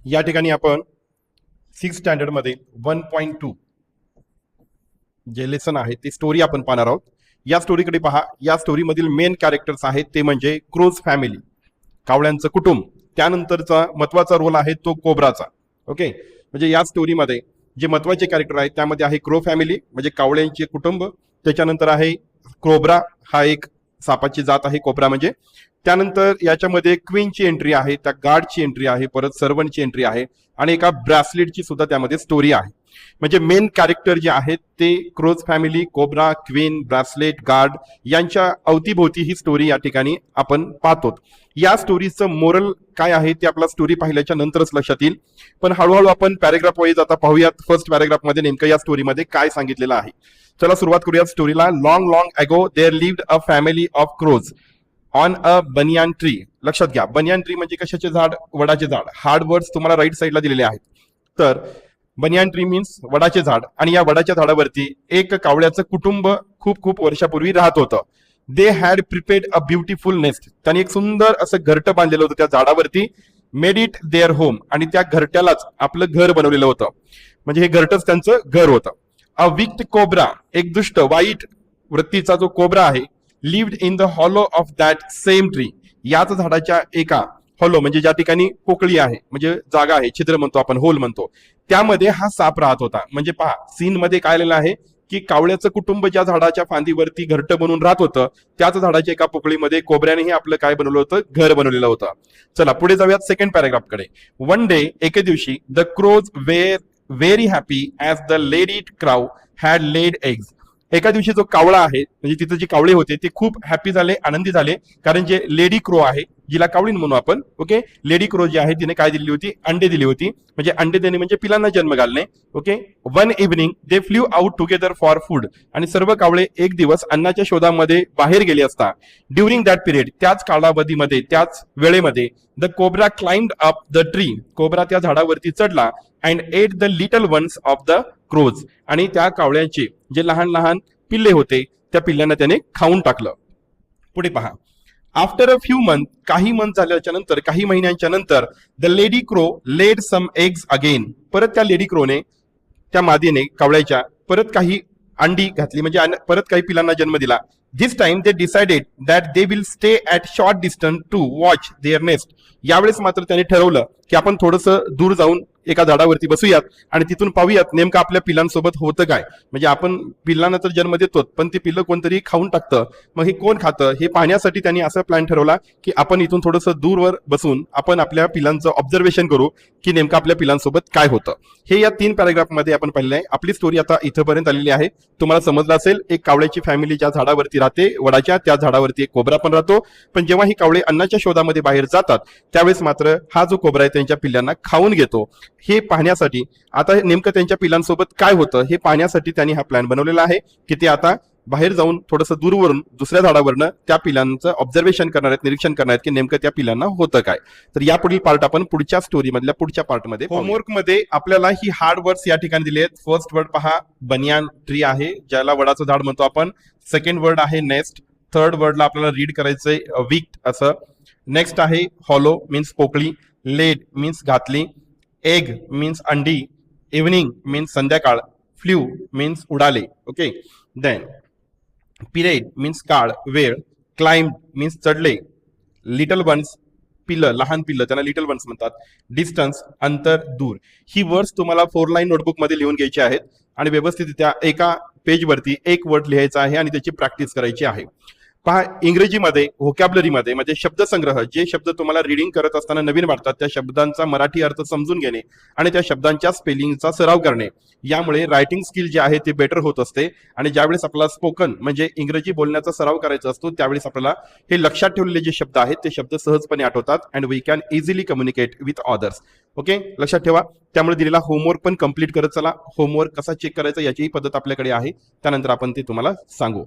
या ठिकाणी आपण 6th स्टँडर्ड मध्ये 1.2 जे लेसन आहे ते स्टोरी आपण पाहणार आहोत. या स्टोरीकडे पहा. या स्टोरी मधील मेन कॅरेक्टर्स आहेत ते म्हणजे क्रोज फॅमिली, कावळ्यांचं कुटुंब. त्यानंतरचा महत्वाचा रोल आहे तो कोब्राचा. ओके, म्हणजे या स्टोरीमध्ये जे महत्वाचे कॅरेक्टर आहेत त्यामध्ये आहे क्रो फॅमिली म्हणजे कावळ्यांचे कुटुंब. त्याच्यानंतर आहे कोब्रा, हा एक सापाची जात आहे कोब्रा म्हणजे. त्यानंतर याच्यामध्ये क्वीनची एंट्री आहे, त्या गार्डची एंट्री आहे, परत सर्वंटची एंट्री आहे आणि एका ब्रॅसलेटची सुद्धा त्यामध्ये स्टोरी आहे. म्हणजे मेन कॅरेक्टर जे आहेत ते crows family, cobra, queen, bracelet, guard यांच्या अवतीभोवती ही स्टोरी या ठिकाणी आपण पाहतो. या स्टोरीचं मोरल काय आहे ते आपला स्टोरी पाहिल्याच्या नंतरच लक्षात येईल. पण हळूहळू आपण पॅरेग्राफ वाईज आता पाहूयात. फर्स्ट पॅरेग्राफ मध्ये नेमकं या स्टोरीमध्ये काय सांगितलेलं आहे. चला सुरुवात करूया स्टोरीला. Long long ago there lived a family of crows on a banyan tree. लक्षात घ्या, बनियान ट्री म्हणजे कशाचे झाड? वडाचे झाड. हार्ड वर्ड्स तुम्हाला राईट साईडला दिलेले आहेत. तर बनियान ट्री मीन्स वडाचे झाड. आणि या वडाच्या झाडावरती एक कावळ्याचं कुटुंब खूप खूप वर्षापूर्वी राहत होतं. They had prepared a beautiful nest. त्यांनी एक सुंदर असं घरटं बांधलेलं होतं त्या झाडावरती. Made it their home. आणि त्या घरट्यालाच आपलं घर बनवलेलं होतं. म्हणजे हे घरटच त्यांचं घर होतं. अ विक्ड कोब्रा, एक दुष्ट वाईट वृत्तीचा जो कोब्रा आहे, lived in the hollow of that same tree. याच झाडाच्या एका हॉलो म्हणजे ज्या ठिकाणी पोकळी आहे म्हणजे जागा आहे, छिद्र म्हणतो आपण, होल म्हणतो, त्यामध्ये हा साप राहत होता. म्हणजे पहा सीन मध्ये काय आलेलं आहे की कावळ्याचं कुटुंब ज्या झाडाच्या फांदीवरती घरटं बनवून राहत होतं त्याच झाडाच्या एका पोकळीमध्ये कोब्र्यानेही आपलं काय बनवलं होतं? घर बनवलेलं होतं. चला पुढे जाऊयात सेकंड पॅरेग्राफ कडे. वन डे, एके दिवशी, the crows were very happy as the lady crow had laid eggs. एका दिवशी जो कावळा आहे म्हणजे तिथे जे कावळे होते ते खूप हॅपी झाले, आनंदी झाले, कारण जे लेडी क्रो आहे, जिला कावळीन म्हणू आपण, ओके, लेडी क्रो जी आहे तिने काय दिली होती? अंडे दिली होती. म्हणजे अंडे देणे म्हणजे पिलांना जन्म घालणे. Okay. One evening they flew out together for food. आणि सर्व कावळे एक दिवस अन्नाच्या शोधामध्ये बाहेर गेले असता. ड्युरिंग दॅट पिरियड, त्याच कालावधीमध्ये, त्याच वेळेमध्ये, the cobra climbed up the tree. Cobra त्या झाडावरती चढला. And ate the little ones of the crows. आणि त्या कावळ्यांचे जे लहान लहान पिल्ले होते त्या पिल्लांना त्याने खाऊन टाकलं. पुढे पहा. आफ्टर अ फ्यू मंथ, काही मंथ झाल्याच्या नंतर, काही महिन्यांच्या नंतर, the lady crow laid some eggs again. परत त्या लेडी क्रोने, त्या मादीने, कावळ्याच्या परत काही अंडी घातली म्हणजे परत काही पिलांना जन्म दिला. This time they decided that they will stay at short distance to watch their nest. यावेळेस मात्र त्याने ठरवलं की आपण थोडंसं दूर जाऊन एका झाडावरती बसूयात आणि तिथून पाहूयात नेमकं आपल्या पिलांसोबत होतं काय. म्हणजे आपण पिल्लांना तर जन्म देतो पण ती पिल्लं कोणतरी खाऊन टाकतं, मग हे कोण खातं हे पाहण्यासाठी त्यांनी असा प्लॅन ठरवला की आपण इथून थोडंसं दूरवर बसून आपण आपल्या पिलांचं ऑब्झर्वेशन करू की नेमकं आपल्या पिलांसोबत काय होतं. हे या 3 पॅरेग्राफ मध्ये आपण पाहिलेलं आहे. आपली स्टोरी आता इथंपर्यंत आलेली आहे. तुम्हाला समजलं असेल, एक कावळ्याची फॅमिली ज्या झाडावरती राहते वडाच्या, त्या झाडावरती एक कोब्रा पण राहतो. पण जेव्हा ही कावळे अन्नाच्या शोधामध्ये बाहेर जातात त्यावेळेस मात्र हा जो कोब्रा आहे त्यांच्या पिल्लांना खाऊन घेतो. हे पाहण्यासाठी, आता नेमकं त्यांच्या पिलांसोबत काय होतं हे पाहण्यासाठी त्यांनी हा प्लॅन बनवलेला आहे की ते आता बाहेर जाऊन थोडंसं दूरवरून दुसऱ्या झाडावरनं त्या पिलांचं ऑब्झर्वेशन करणार आहेत, निरीक्षण करणार आहेत की नेमकं त्या पिलांना होतं काय. तर या पुढील पार्ट आपण पुढच्या स्टोरी मधल्या पुढच्या पार्टमध्ये. होमवर्क मध्ये आपल्याला ही हार्ड वर्ड्स या ठिकाणी दिले आहेत. फर्स्ट वर्ड पहा, बनियान ट्री आहे, ज्याला वडाचं झाड म्हणतो आपण. सेकंड वर्ड आहे नेस्ट. थर्ड वर्डला आपल्याला रीड करायचंय विक्ड असं. नेक्स्ट आहे हॉलो मीन्स पोकळी. लेड मीन्स घातली. एग मीन्स अंडी. इव्हनिंग मीन्स संध्याकाळ. फ्ल्यू मीन्स उडाले. ओके. देन पिरियड मीन्स काळ, वेळ. क्लाइम्ब मीन्स चढले. लिटल वन्स पिल्लं, लहान पिल्लं, त्यांना लिटल वन्स म्हणतात. डिस्टन्स अंतर, दूर. ही वर्ड्स तुम्हाला 4 लाईन नोटबुक मध्ये लिहून घ्यायची आहेत आणि व्यवस्थितरित्या एका पेजवरती एक वर्ड लिहायचा आहे आणि त्याची प्रॅक्टिस करायची आहे. पहा, इंग्रजीमध्ये व्होकॅब्युलरीमध्ये म्हणजे शब्दसंग्रह, जे शब्द तुम्हाला रीडिंग करत असताना नवीन वाटतात त्या शब्दांचा मराठी अर्थ समजून घेणे आणि त्या शब्दांच्या स्पेलिंगचा सराव करणे, यामुळे रायटिंग स्किल जे आहे ते बेटर होत असते. आणि ज्यावेळेस आपल्याला स्पोकन म्हणजे इंग्रजी बोलण्याचा सराव करायचा असतो त्यावेळेस आपल्याला हे लक्षात ठेवलेले जे शब्द आहेत ते शब्द सहजपणे आठवतात and we can easily communicate with others. Okay, लक्षात ठेवा. त्यामुळे दिलेला होमवर्क पण कम्प्लीट करत चला. होमवर्क कसा चेक करायचा याचीही पद्धत आपल्याकडे आहे, त्यानंतर आपण ते तुम्हाला सांगू.